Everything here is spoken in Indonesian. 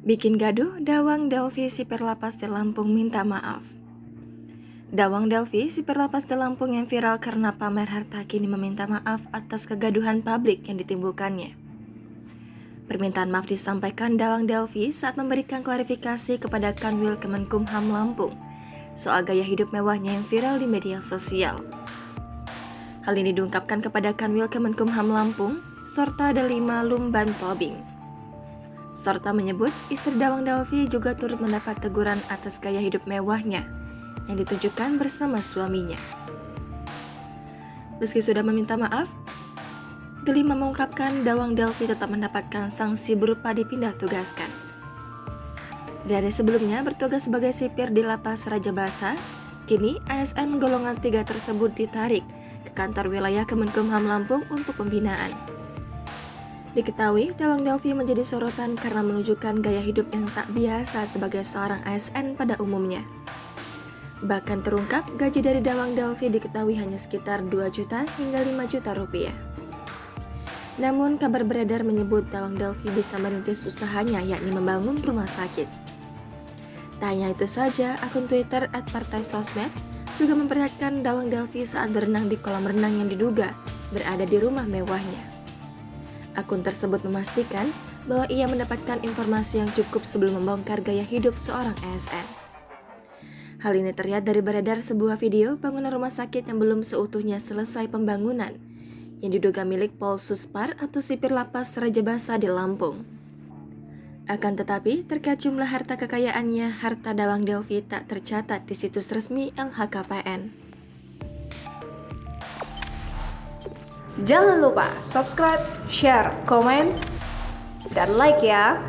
Bikin gaduh, Dawang Delvi sipir lapas di Lampung minta maaf. Dawang Delvi, sipir lapas di Lampung yang viral karena pamer harta kini meminta maaf atas kegaduhan publik yang ditimbulkannya. Permintaan maaf disampaikan Dawang Delvi saat memberikan klarifikasi kepada Kanwil Kemenkumham Lampung soal gaya hidup mewahnya yang viral di media sosial. Hal ini diungkapkan kepada Kanwil Kemenkumham Lampung, Sorta Delima Lumban Tobing. Sorta menyebut istri Dawang Delvi juga turut mendapat teguran atas gaya hidup mewahnya yang ditunjukkan bersama suaminya. Meski sudah meminta maaf, Delima mengungkapkan Dawang Delvi tetap mendapatkan sanksi berupa dipindah tugaskan. Dari sebelumnya bertugas sebagai sipir di Lapas Raja Basa, kini ASN golongan 3 tersebut ditarik ke kantor wilayah Kemenkumham Lampung untuk pembinaan. Diketahui, Dawang Delvi menjadi sorotan karena menunjukkan gaya hidup yang tak biasa sebagai seorang ASN pada umumnya. Bahkan terungkap gaji dari Dawang Delvi diketahui hanya sekitar 2 juta hingga 5 juta rupiah. Namun kabar beredar menyebut Dawang Delvi bisa merintis usahanya yakni membangun rumah sakit. Tak hanya itu saja, akun Twitter @partaisosmed juga memperlihatkan Dawang Delvi saat berenang di kolam renang yang diduga berada di rumah mewahnya. Akun tersebut memastikan bahwa ia mendapatkan informasi yang cukup sebelum membongkar gaya hidup seorang ASN. Hal ini terlihat dari beredar sebuah video bangunan rumah sakit yang belum seutuhnya selesai pembangunan, yang diduga milik Polsuspar atau sipir lapas Raja Basa di Lampung. Akan tetapi, terkait jumlah harta kekayaannya, harta Dawang Delvi tak tercatat di situs resmi LHKPN. Jangan lupa subscribe, share, komen, dan like ya.